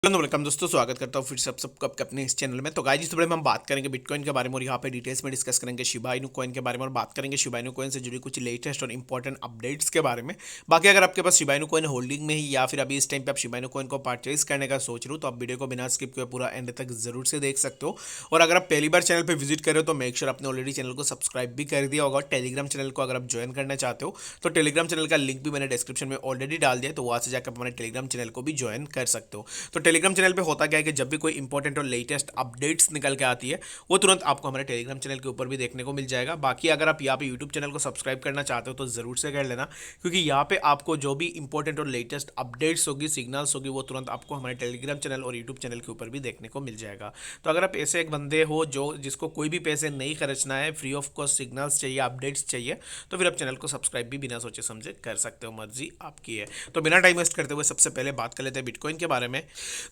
Welcome दोस्तों, स्वागत करता हूँ फिर से आप सबको आपके अपने इस चैनल में। तो गाइस, इस वीडियो में हम बात करेंगे बिटकॉइन के बारे में और यहाँ पे डिटेल्स में डिस्कस करेंगे शिबा इनू कॉइन के बारे में और बात करेंगे शिबा इनू कॉइन से जुड़ी कुछ लेटेस्ट और इंपॉर्टेंट अपडेट्स के बारे में। बाकी अगर आपके पास शिबा इनू कॉइन होल्डिंग में ही या फिर अभी इस टाइम पे आप शिबा इनू कॉइन को परचेज करने का सोच रहे हो तो आप वीडियो को बिना स्किप किए पूरा एंड तक जरूर से देख सकते हो। और अगर आप पहली बार चैनल पर विजिट कर रहे हो तो मेक श्योर आपने ऑलरेडी चैनल को सब्सक्राइब भी कर दिया होगा। टेलीग्राम चैनल को अगर आप ज्वाइन करना चाहते हो तो टेलीग्राम चैनल का लिंक भी मैंने डिस्क्रिप्शन में ऑलरेडी डाल दिया, तो वहां से जाकर हमारे टेलीग्राम चैनल को भी ज्वाइन कर सकते हो। तो टेलीग्राम चैनल पे होता क्या है कि जब भी कोई इंपॉर्टेंट और लेटेस्ट अपडेट्स निकल के आती है वो तुरंत आपको हमारे टेलीग्राम चैनल के ऊपर भी देखने को मिल जाएगा। बाकी अगर आप यहाँ पे यूट्यूब चैनल को सब्सक्राइब करना चाहते हो तो जरूर से कर लेना, क्योंकि यहाँ पे आपको जो भी इंपॉर्टेंट और लेटेस्ट अपडेट्स होगी, सिग्नल्स होगी, वो तुरंत आपको हमारे टेलीग्राम चैनल और यूट्यूब चैनल के ऊपर भी देखने को मिल जाएगा। तो अगर आप ऐसे एक बंदे हो जो जिसको कोई भी पैसे नहीं खर्चना है, फ्री ऑफ कॉस्ट सिग्नल्स चाहिए, अपडेट्स चाहिए, तो फिर आप चैनल को सब्सक्राइब भी बिना सोचे समझे कर सकते हो, मर्जी आपकी है। तो बिना टाइम वेस्ट करते हुए सबसे पहले बात कर लेते हैं बिटकॉइन के बारे में।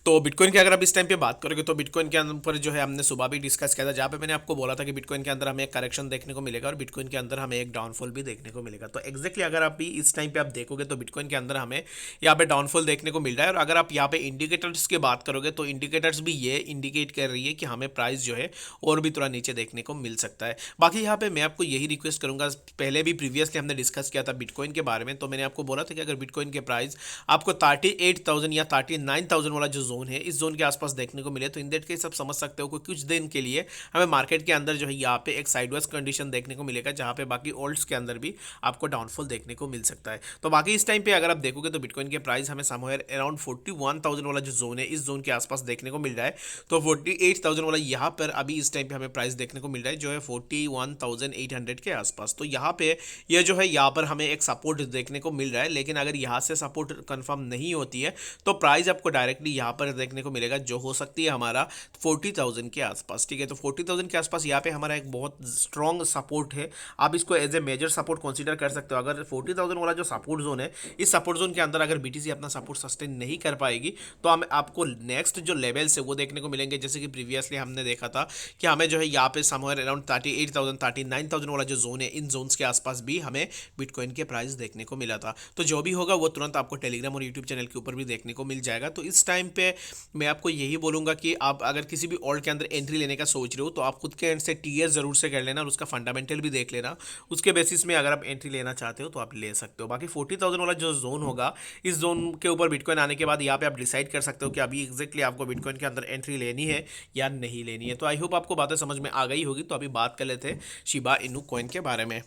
तो बिटकॉइन की अगर आप इस टाइम पे बात करोगे तो बिटकॉइन के अंदर जो है हमने सुबह भी डिस्कस किया था, जहाँ पे मैंने आपको बोला था कि बिटकॉइन के अंदर हमें एक करेक्शन देखने को मिलेगा और बिटकॉइन के अंदर हमें एक डाउनफॉल भी देखने को मिलेगा। तो एक्जैक्टली अगर आप भी इस टाइम पे आप देखोगे तो बिटकॉइन के अंदर हमें यहाँ पे डाउनफॉल देखने को मिल रहा है। और अगर आप यहाँ पे इंडिकेटर्स की बात करोगे तो इंडिकेटर्स भी ये इंडिकेट कर रही है कि हमें प्राइस जो है और भी थोड़ा नीचे देखने को मिल सकता है। बाकी यहाँ पे मैं आपको यही रिक्वेस्ट करूंगा, पहले भी प्रीवियसली हमने डिस्कस किया था बिटकॉइन के बारे में, तो मैंने आपको बोला था कि अगर बिटकॉइन के प्राइस आपको 38,000 या 39,000 वाला जो जोन है, इस जोन के आसपास देखने को मिले तो इन दैट केस आप समझ सकते हो कि कुछ दिन के लिए हमें मार्केट के अंदर जो है यहाँ पे एक साइडवेज कंडीशन देखने को मिलेगा, जहाँ पे बाकी ऑल्ट्स के अंदर भी आपको डाउनफॉल देखने को मिल सकता है। तो बाकी इस टाइम पे अगर आप देखोगे तो बिटकॉइन के प्राइस हमें समवेयर अराउंड 41,000 वाला जो जोन है, इस जोन के आसपास देखने को मिल रहा है। तो 48,000 वाला यहाँ पर अभी इस टाइम पे हमें प्राइस देखने को मिल रहा है, जो है 41,800 के आसपास। तो यहाँ पे ये जो है यहाँ पर हमें एक सपोर्ट देखने को मिल रहा है, लेकिन अगर यहाँ से सपोर्ट कंफर्म नहीं होती है तो प्राइस आपको डायरेक्टली यहाँ पर देखने को मिलेगा, जो हो सकती है हमारा 40,000 के आसपास। ठीक है, तो 40,000 के आसपास यहाँ पे हमारा एक बहुत स्ट्रॉन्ग सपोर्ट है। आप इसको as a major support consider कर सकते हो। अगर 40,000 वाला जो सपोर्ट जोन है, इस सपोर्ट जोन के अंदर अगर बीटीसी अपना सपोर्ट सस्टेन नहीं कर पाएगी तो हम आपको नेक्स्ट जो लेवल्स है वो देखने को मिलेंगे। जैसे कि प्रीवियसली हमने देखा था कि हमें जो है यहाँ पे समवेयर अराउंड 38,000 39,000 वाला जो जोन है, इन जोन्स के आसपास भी हमें बिटकॉइन के प्राइस देखने को मिला था। तो जो भी होगा वो तुरंत आपको टेलीग्राम और यूट्यूब चैनल के ऊपर भी देखने को मिल जाएगा। तो इस टाइम पे मैं आपको यही बोलूंगा कि आप अगर किसी भी ऑल्ट के अंदर एंट्री लेने का सोच रहे हो तो आप खुद के एंड से टीएस जरूर से कर लेना और उसका फंडामेंटल भी देख लेना। उसके बेसिस में अगर आप एंट्री लेना चाहते हो तो आप ले सकते हो। बाकी 40,000 वाला जो जोन होगा, इस जोन के ऊपर बिटकॉइन आने के बाद यहाँ पे आप डिसाइड कर सकते हो कि अभी एग्जैक्टली आपको बिटकॉइन के अंदर एंट्री लेनी है या नहीं लेनी है। तो आई होप आपको बातें समझ में आ गई होगी। तो अभी बात कर लेते हैं शिबा इनू कॉइन के बारे में।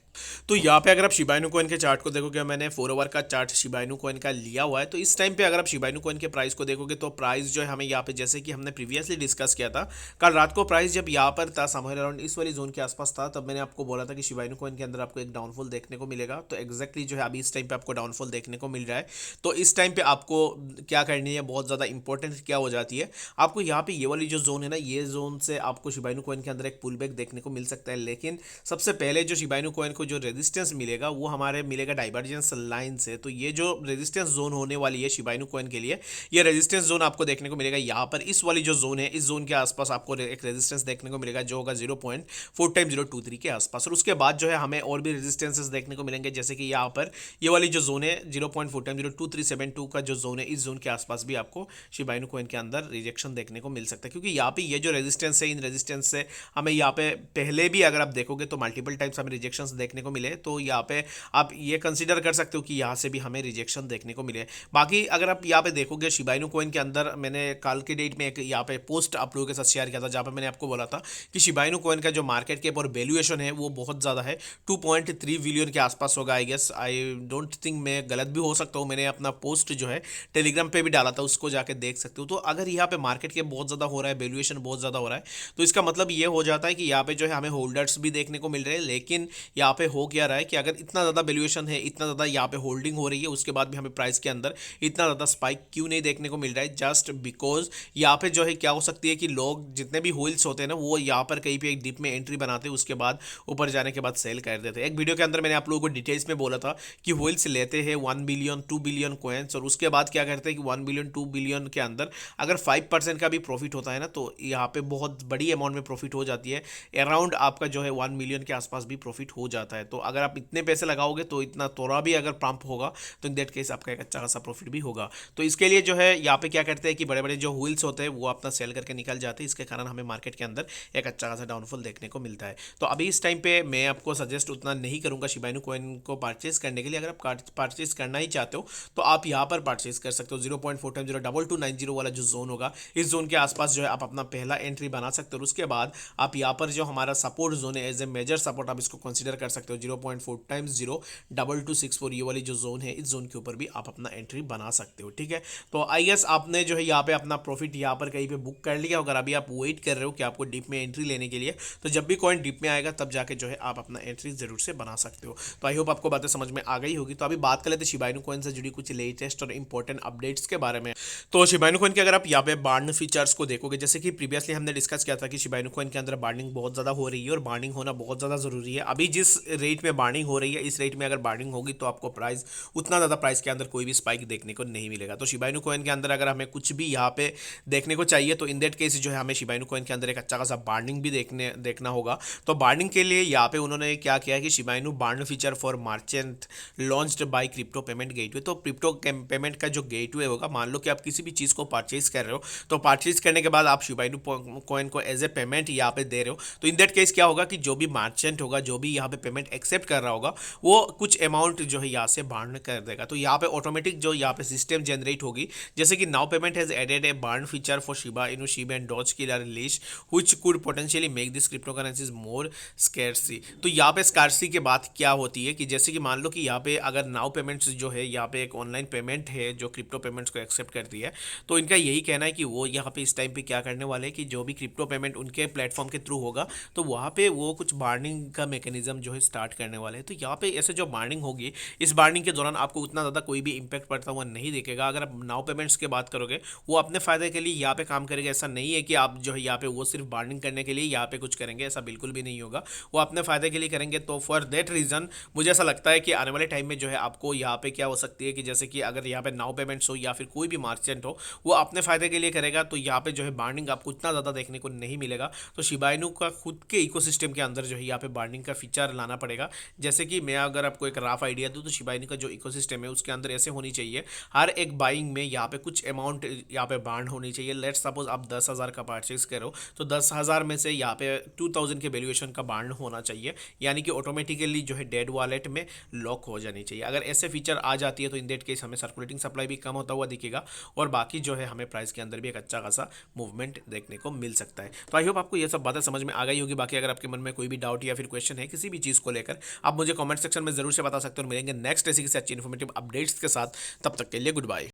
तो यहाँ पे अगर आप शिबा इनू कॉइन के चार्ट को देखोगे, मैंने 4 आवर का चार्ट शिबा इनू कॉइन का लिया हुआ है। तो इस टाइम पे अगर आप शिबा इनू कॉइन के प्राइस को देखोगे तो प्राइस जो है हमें यहाँ पे, जैसे कि हमने प्रीवियसली डिस्कस किया था, कल रात को प्राइस जब यहाँ पर था समवेयर अराउंड इस वाली जोन के आसपास था, तब मैंने आपको बोला था कि शिबा इनू कॉइन के अंदर आपको एक डाउनफॉल देखने को मिलेगा। तो एक्जैक्टली जो है अभी इस टाइम पे आपको डाउनफॉल देखने को मिल रहा है। तो इस टाइम पे आपको क्या करनी है, बहुत ज़्यादा इंपॉर्टेंट क्या हो जाती है, आपको यहाँ पे ये वाली जो जोन है ना, ये जोन से आपको शिबा इनू कॉइन के अंदर एक पुल बैक देखने को मिल सकता है। लेकिन सबसे पहले जो शिबा इनू कॉइन को जो रेजिस्टेंस मिलेगा वो हमारे मिलेगा डाइवर्जेंस लाइन से। तो ये जो रेजिस्टेंस जोन होने वाली है शिबा इनू कॉइन के लिए, ये रेजिस्टेंस जोन आपको देखने को मिलेगा यहाँ पर, इस वाली जो जोन है, इस जोन के आसपास आपको एक रेजिस्टेंस देखने को मिलेगा जो होगा 0.4 के आसपास। और उसके बाद जो है हमें और भी रेजिस्टेंसेस देखने को मिलेंगे, जैसे कि यहाँ पर ये वाली जो जोन है 0.4 का जो जोन है, इस जोन के आसपास भी आपको शिबा इनू कॉइन के अंदर रिजेक्शन देखने को मिल सकता है। क्योंकि यहाँ पे ये जो रेजिस्टेंस है, इन रेजिस्टेंस से हमें यहाँ पे पहले भी अगर आप देखोगे तो मल्टीपल टाइम्स हमें रिजेक्शंस देखने को मिले। तो यहाँ पे आप ये कंसीडर कर सकते हो कि यहाँ से भी हमें रिजेक्शन देखने को मिले। बाकी अगर आप यहाँ पे देखोगे शिबा इनू कॉइन के अंदर, मैंने कल के डेट में एक यहाँ पे पोस्ट आप लोगों के साथ शेयर किया था, जहाँ पे मैंने आपको बोला था कि शिबा इनू कॉइन का जो मार्केट कैप और वैल्यूएशन है वो बहुत ज़्यादा है, 2.3 बिलियन के आसपास होगा। I guess, I don't think, मैं गलत भी हो सकता हूँ। मैंने अपना पोस्ट जो है टेलीग्राम पे भी डाला था, उसको जाके देख सकते हो। तो अगर यहाँ पे मार्केट कैप बहुत ज़्यादा हो रहा है, वैल्यूएशन बहुत ज़्यादा हो रहा है, तो इसका मतलब ये हो जाता है कि यहाँ पे जो है हमें होल्डर्स भी देखने को मिल रहे हैं। लेकिन यहाँ पे हो क्या रहा है कि अगर इतना ज़्यादा वैल्यूएशन है, इतना ज़्यादा यहाँ पे होल्डिंग हो रही है, उसके बाद भी हमें प्राइस के अंदर इतना ज़्यादा स्पाइक क्यों नहीं देखने को मिल रहा है? जस्ट बिकॉज यहाँ पे जो है क्या हो सकती है कि लोग जितने भी होल्ड्स होते हैं ना, वो यहाँ पर कहीं पे एक डिप में एंट्री बनाते हैं, उसके बाद ऊपर जाने के बाद सेल कर देते हैं। एक वीडियो के अंदर मैंने आप लोगों को डिटेल्स में बोला था कि होल्ड्स लेते हैं 1 बिलियन 2 बिलियन कॉइन्स, और उसके बाद क्या करते हैं कि 1 बिलियन 2 बिलियन के अंदर अगर 5% का भी प्रॉफिट होता है ना, तो यहाँ पे बहुत बड़ी अमाउंट में प्रॉफिट हो जाती है। अराउंड आपका जो है 1 मिलियन के आसपास भी प्रॉफिट हो जाता है। तो अगर आप इतने पैसे लगाओगे तो इतना थोड़ा भी अगर पंप होगा तो इन दैट केस आपका एक अच्छा खासा प्रॉफिट भी होगा। तो इसके लिए जो है यहाँ पे क्या करते हैं कि बड़े बड़े जो व्हील्स होते हैं वो अपना सेल करके निकल जाते हैं, इसके कारण हमें मार्केट के अंदर एक अच्छा खासा डाउनफॉल देखने को मिलता है। तो अभी इस टाइम पे मैं आपको सजेस्ट उतना नहीं करूंगा शिबा इनू कॉइन को परचेज करने के लिए। अगर आप परचेज करना ही चाहते हो तो आप यहाँ पर परचेज कर सकते हो। 0.4 टाइम 02290 वाला जो जोन होगा, इस जोन के आसपास जो है आप अपना पहला एंट्री बना सकते हो, और उसके बाद आप यहाँ पर जो हमारा सपोर्ट जोन है एज ए मेजर सपोर्ट आप इसको कंसीडर कर सकते हो। 0.4 टाइम्स 02264 ये वाली जो जोन है, इस जोन के ऊपर भी आप अपना एंट्री बना सकते हो। ठीक है, तो आई गेस आपने जो है यहाँ पे अपना प्रॉफिट यहाँ पर कहीं पे बुक कर लिया। अगर अभी आप वेट कर रहे हो कि आपको डिप में एंट्री लेने के लिए, तो जब भी कॉइन डिप में आएगा तब जाके जो है आप अपना एंट्री जरूर से बना सकते हो। तो आई होप आपको बातें समझ में आ गई होगी। तो अभी बात कर लेते हैं शिबा इनू कॉइन से जुड़ी कुछ लेटेस्ट और इंपॉर्टेंट अपडेट्स के बारे में। तो शिबा इनू कॉइन के अगर आप यहाँ पे बार्न फीचर्स को देखोगे, जैसे कि प्रीवियसली हमने डिस्कस किया था कि शिबा इनू कॉइन के अंदर बार्निंग बहुत ज़्यादा हो रही है और बार्निंग होना बहुत ज़्यादा ज़रूरी है। अभी जिस रेट में बार्निंग हो रही है, इस रेट में अगर बार्निंग होगी तो आपको प्राइस उतना ज़्यादा प्राइस के अंदर कोई भी स्पाइक देखने को नहीं मिलेगा। तो शिबा इनू कॉइन के अंदर अगर हमें कुछ भी यहाँ पे देखने को चाहिए तो इन दैट केस जो है हमें शिबा इनू कॉइन के अंदर एक अच्छा खासा बार्निंग भी देखना होगा। तो बार्निंग के लिए यहाँ पे उन्होंने क्या किया है कि Shiba Inu burn feature for merchant launched by crypto payment gateway. तो क्रिप्टो पेमेंट का जो गेटवे होगा, मान लो कि आप किसी भी चीज़ को परचेज कर रहे हो, तो परचेज करने के बाद आप शिबा इनू कॉइन को एज ए पेमेंट यहाँ पे दे रहे हो, तो इन दैट केस क्या होगा कि जो भी मर्चेंट होगा, जो भी यहाँ पे पेमेंट एक्सेप्ट कर रहा होगा, वो कुछ अमाउंट जो है यहाँ से बार्न कर देगा। तो यहाँ पे ऑटोमेटिक जो यहाँ पे सिस्टम जनरेट होगी, जैसे कि now payment has added a burn feature for Shiba Inu SHIB and Doge की release which could potentially make this crypto currencies more scarce. तो यहाँ पे स्कैर्सी के बात क्या होती है कि जैसे कि मान लो कि यहाँ पे अगर नाउ पेमेंट्स जो है, यहाँ पे एक ऑनलाइन पेमेंट है जो क्रिप्टो पेमेंट्स को एक्सेप्ट करती है, तो इनका यही कहना है कि वो यहाँ पे इस टाइम पे क्या करने वाले हैं कि जो भी क्रिप्टो पेमेंट उनके प्लेटफॉर्म के थ्रू होगा, तो वहाँ पे वो कुछ बार्निंग का मैकेनिज्म जो है स्टार्ट करने वाले हैं। तो यहाँ पे ऐसे जो बार्निंग होगी, इस बार्निंग के दौरान आपको उतना ज़्यादा कोई भी इंपैक्ट पड़ता हुआ नहीं दिखेगा। अगर आप नाउ पेमेंट्स की बात करोगे, वो अपने फायदे के लिए यहाँ पे काम करेंगे। ऐसा नहीं है कि आप जो है यहाँ पे वो सिर्फ बार्निंग करने के लिए यहाँ पे कुछ करेंगे, ऐसा बिल्कुल भी नहीं होगा। वो अपने फायदे के लिए करेंगे। तो फॉर दैट रीज़न मुझे ऐसा लगता है कि आने वाले टाइम में जो है आपको यहाँ पे क्या हो सकती है कि जैसे कि अगर यहाँ पे नाउ पेमेंट्स हो या फिर कोई भी मार्चेंट हो, वो अपने फायदे के लिए करेगा, तो यहाँ पे जो है बार्निंग आपको उतना ज़्यादा देखने को नहीं मिलेगा। तो शिबा इनू का खुद के इकोसिस्टम के अंदर जो है यहाँ पे बार्निंग का फीचर लाना पड़ेगा। जैसे कि मैं अगर आपको एक रफ आइडिया दूँ, तो शिबा इनू का जो इकोसिस्टम है उसके अंदर ऐसे होनी चाहिए, हर एक बाइंग में यहाँ पे कुछ अमाउंट यहाँ पे बार्न होनी चाहिए। लेट सपोज आप 10,000 का परचेज करो, तो 10,000 में से यहाँ पे 2,000 के वैल्यूएशन का बार्न होना चाहिए, यानी कि ऑटोमेटिकली जो है डेड वॉलेट में लॉक हो जानी चाहिए। अगर ऐसे फीचर आ जाती है तो इन दैट केस हमें सर्कुलेटिंग सप्लाई भी कम होता हुआ दिखेगा, और बाकी जो है हमें प्राइस के अंदर भी एक अच्छा खासा मूवमेंट देखने को मिल सकता है। तो आई होप आपको ये सब बातें समझ में आ गई होगी। बाकी अगर आपके मन में कोई भी डाउट या फिर क्वेश्चन है किसी भी चीज़ को लेकर, आप मुझे कमेंट सेक्शन में जरूर से बता सकते हो, और मिलेंगे नेक्स्ट ऐसी किसी अच्छी इन्फॉर्मेटिव अपडेट्स के साथ। तब तक के लिए गुड बाय।